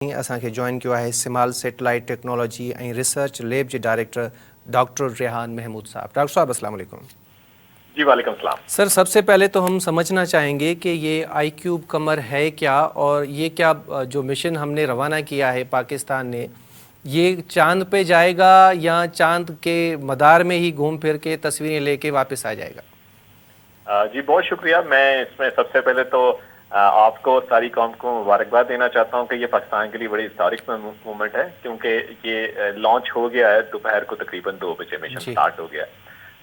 असांखे जॉइन किया है सिमाल सैटेलाइट टेक्नोलॉजी ऐं रिसर्च लैब के डायरेक्टर डॉक्टर रेहान महमूद साहब। डॉक्टर साहब अस्सलाम वालेकुम। जी वालेकुम सलाम। सर, सबसे पहले तो हम समझना चाहेंगे कि ये आईक्यूब कमर है क्या, और ये क्या जो मिशन हमने रवाना किया है पाकिस्तान ने, ये चांद पे जाएगा या चांद के मदार में ही घूम फिर के तस्वीरें लेके वापस आ जाएगा? जी बहुत शुक्रिया। मैं इसमें सबसे पहले तो आपको और सारी कौम को मुबारकबाद देना चाहता हूं कि ये पाकिस्तान के लिए बड़ी हिस्टोरिक मूवमेंट है, क्योंकि ये लॉन्च हो गया है दोपहर को तकरीबन 2 बजे मिशन स्टार्ट हो गया है।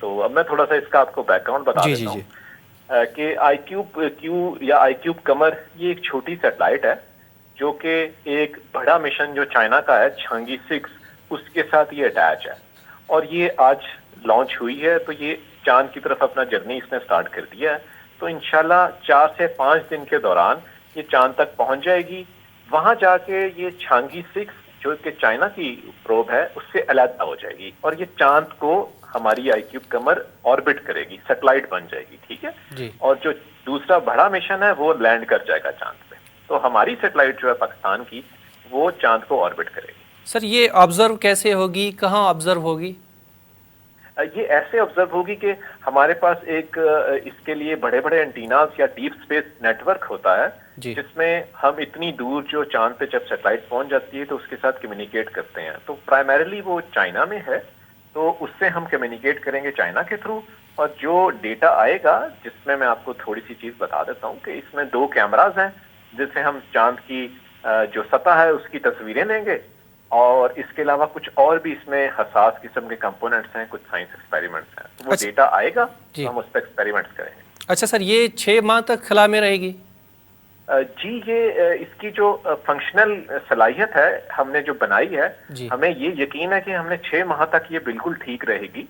तो अब मैं थोड़ा सा इसका आपको बैकग्राउंड बता देता हूँ कि आईक्यूब क्यू या आईक्यूब कमर ये एक छोटी सैटेलाइट है जो कि एक बड़ा मिशन जो चाइना का है छांगी 6 उसके साथ ये अटैच है, और ये आज लॉन्च हुई है। तो ये चांद की तरफ अपना जर्नी इसने स्टार्ट कर दिया है। तो इंशाल्लाह 4 से 5 दिन के दौरान ये चांद तक पहुंच जाएगी। वहां जाके ये छांगी 6 जो कि चाइना की प्रोब है उससे अलग हो जाएगी, और ये चांद को हमारी आईक्यूब कमर ऑर्बिट करेगी, सैटेलाइट बन जाएगी। ठीक है जी। और जो दूसरा बड़ा मिशन है वो लैंड कर जाएगा चांद पे। तो हमारी सैटेलाइट जो है पाकिस्तान की वो चांद को ऑर्बिट करेगी। सर, ये ऑब्जर्व कैसे होगी, कहाँ ऑब्जर्व होगी? ये ऐसे ऑब्जर्व होगी कि हमारे पास एक इसके लिए बड़े बड़े एंटीनास या डीप स्पेस नेटवर्क होता है, जिसमें हम इतनी दूर जो चांद पे जब सैटेलाइट पहुंच जाती है तो उसके साथ कम्युनिकेट करते हैं। तो प्राइमरीली वो चाइना में है, तो उससे हम कम्युनिकेट करेंगे चाइना के थ्रू। और जो डेटा आएगा, जिसमें मैं आपको थोड़ी सी चीज बता देता हूँ कि इसमें 2 कैमराज हैं जिससे हम चांद की जो सतह है उसकी तस्वीरें लेंगे, और इसके अलावा कुछ और भी इसमें हसास किस्म के कंपोनेंट्स हैं, कुछ साइंस एक्सपेरिमेंट्स हैं। तो वो डेटा आएगा तो हम उस पर एक्सपेरिमेंट्स करेंगे। अच्छा सर, ये 6 माह तक खला में रहेगी? जी, ये इसकी जो फंक्शनल सलाहियत है हमने जो बनाई है, हमें ये यकीन है कि हमने 6 माह तक ये बिल्कुल ठीक रहेगी।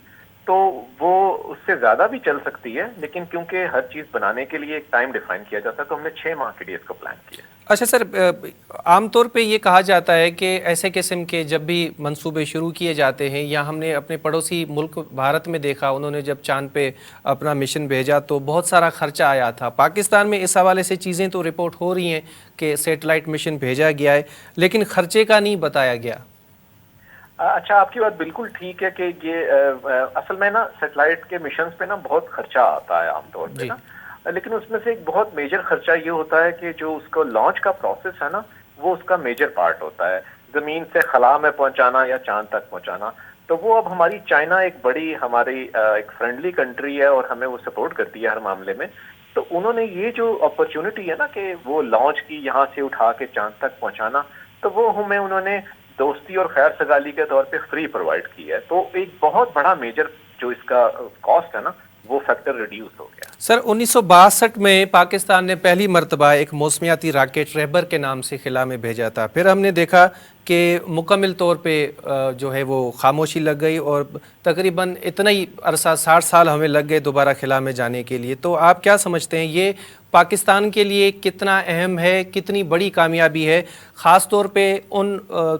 तो वो उससे ज्यादा भी चल सकती है, लेकिन क्योंकि हर चीज बनाने के लिए एक टाइम डिफाइन किया जाता है तो हमने 6 माह के लिए इसको प्लान किया। अच्छा सर, आमतौर पे ये कहा जाता है कि ऐसे किस्म के जब भी मंसूबे शुरू किए जाते हैं, या हमने अपने पड़ोसी मुल्क भारत में देखा, उन्होंने जब चांद पे अपना मिशन भेजा तो बहुत सारा खर्चा आया था। पाकिस्तान में इस हवाले से चीज़ें तो रिपोर्ट हो रही हैं कि सैटेलाइट मिशन भेजा गया है, लेकिन खर्चे का नहीं बताया गया। अच्छा, आपकी बात बिल्कुल ठीक है कि ये असल में ना सैटेलाइट के मिशंस पे ना बहुत खर्चा आता है आमतौर पे ना, लेकिन उसमें से एक बहुत मेजर खर्चा ये होता है कि जो उसको लॉन्च का प्रोसेस है ना, वो उसका मेजर पार्ट होता है, जमीन से खला में पहुंचाना या चांद तक पहुंचाना। तो वो अब हमारी चाइना एक बड़ी हमारी एक फ्रेंडली कंट्री है और हमें वो सपोर्ट करती है हर मामले में। तो उन्होंने ये जो अपॉर्चुनिटी है ना कि वो लॉन्च की, यहाँ से उठा के चांद तक पहुंचाना, तो वो हमें उन्होंने दोस्ती और खैर सगाली के तौर पे फ्री प्रोवाइड की है। तो एक बहुत बड़ा मेजर जो इसका कॉस्ट है ना, वो फैक्टर रिड्यूस हो गया। सर, 1962 में पाकिस्तान ने पहली मर्तबा एक मौसमियाती रॉकेट रहबर के नाम से खिला में भेजा था। फिर हमने देखा कि मुकम्मल तौर पे जो है वो खामोशी लग गई, और तकरीबन इतना ही अरसा 60 साल हमें लग गए दोबारा खिला में जाने के लिए। तो आप क्या समझते हैं, ये पाकिस्तान के लिए कितना अहम है, कितनी बड़ी कामयाबी है, ख़ास तौर पे उन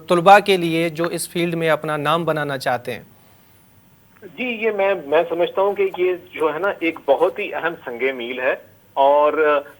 तलबा के लिए जो इस फील्ड में अपना नाम बनाना चाहते हैं? जी, ये मैं समझता हूँ कि ये जो है ना एक बहुत ही अहम संगे मील है। और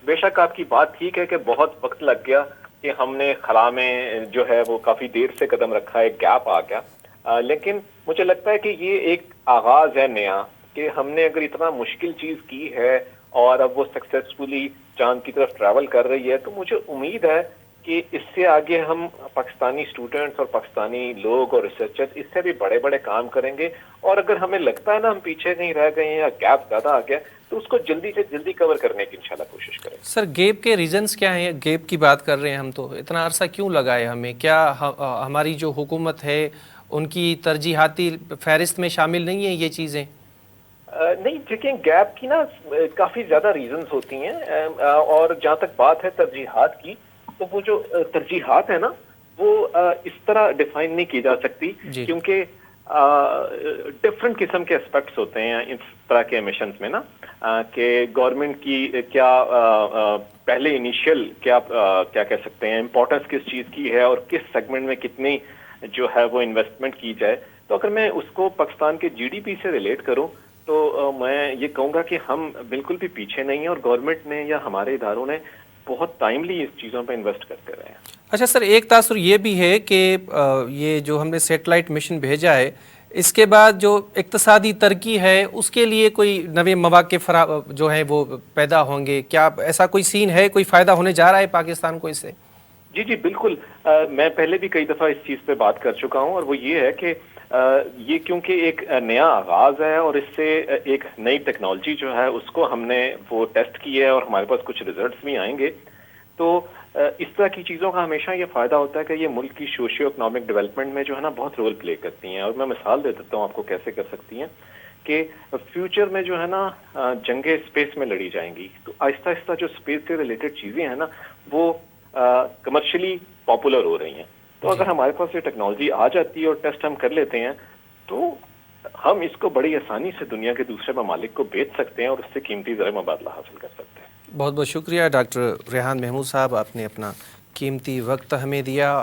बेशक आपकी बात ठीक है कि बहुत वक्त लग गया कि हमने खला में जो है वो काफी देर से कदम रखा है, गैप आ गया। लेकिन मुझे लगता है कि ये एक आगाज है नया, कि हमने अगर इतना मुश्किल चीज की है और अब वो सक्सेसफुली चांद की तरफ ट्रैवल कर रही है, तो मुझे उम्मीद है कि इससे आगे हम पाकिस्तानी स्टूडेंट्स और पाकिस्तानी लोग और रिसर्चर्स इससे भी बड़े बड़े काम करेंगे। और अगर हमें लगता है ना हम पीछे नहीं रह गए हैं या गैप ज्यादा आ गया, तो उसको जल्दी से जल्दी कवर करने की इंशाल्लाह कोशिश करें। सर, गैप के रीजंस क्या हैं? गैप की बात कर रहे हैं हम, तो इतना अरसा क्यों लगा है हमें? क्या हमारी जो हुकूमत है उनकी तरजीहाती फहरिस्त में शामिल नहीं है ये चीज़ें? नहीं, देखिए गैप की ना काफी ज्यादा रीजंस होती हैं। और जहाँ तक बात है तरजीहात की, तो वो जो तरजीहात है ना वो इस तरह डिफाइन नहीं की जा सकती, क्योंकि डिफरेंट किस्म के एस्पेक्ट्स होते हैं इस तरह के मिशंस में ना, कि गवर्नमेंट की क्या पहले इनिशियल क्या कह सकते हैं इम्पोर्टेंस किस चीज की है और किस सेगमेंट में कितनी जो है वो इन्वेस्टमेंट की जाए। तो अगर मैं उसको पाकिस्तान के जीडीपी से रिलेट करूं, तो मैं ये कहूँगा कि हम बिल्कुल भी पीछे नहीं हैं, और गवर्नमेंट ने या हमारे इदारों ने बहुत टाइमली इस चीज़ों पे इन्वेस्ट करते रहे हैं। اچھا سر، ایک تاثر یہ بھی ہے کہ یہ جو ہم نے سیٹلائٹ مشن بھیجا ہے اس کے بعد جو اقتصادی ترقی ہے اس کے لیے کوئی نئے مواقع جو ہیں وہ پیدا ہوں گے، کیا ایسا کوئی سین ہے، کوئی فائدہ ہونے جا رہا ہے پاکستان کو اس سے؟ جی جی بالکل، میں پہلے بھی کئی دفعہ اس چیز پہ بات کر چکا ہوں، اور وہ یہ ہے کہ یہ کیونکہ ایک نیا آغاز ہے اور اس سے ایک نئی ٹیکنالوجی جو ہے اس کو ہم نے وہ ٹیسٹ کی ہے اور ہمارے پاس کچھ ریزلٹس بھی آئیں گے، تو اس طرح کی چیزوں کا ہمیشہ یہ فائدہ ہوتا ہے کہ یہ ملک کی سوشیو اکنامک ڈیولپمنٹ میں جو ہے نا بہت رول پلے کرتی ہیں. اور میں مثال دے دیتا ہوں آپ کو کیسے کر سکتی ہیں کہ فیوچر میں جو ہے نا جنگیں اسپیس میں لڑی جائیں گی، تو آہستہ آہستہ جو اسپیس سے ریلیٹڈ چیزیں ہیں نا وہ کمرشلی پاپولر ہو رہی ہیں. تو اگر ہمارے پاس یہ ٹیکنالوجی آ جاتی ہے اور ٹیسٹ ہم کر لیتے ہیں تو ہم اس کو بڑی آسانی سے دنیا کے دوسرے ممالک کو بیچ سکتے ہیں اور اس سے قیمتی زر مبادلہ حاصل کر سکتے ہیں. بہت بہت شکریہ ڈاکٹر ریحان محمود صاحب، آپ نے اپنا قیمتی وقت ہمیں دیا.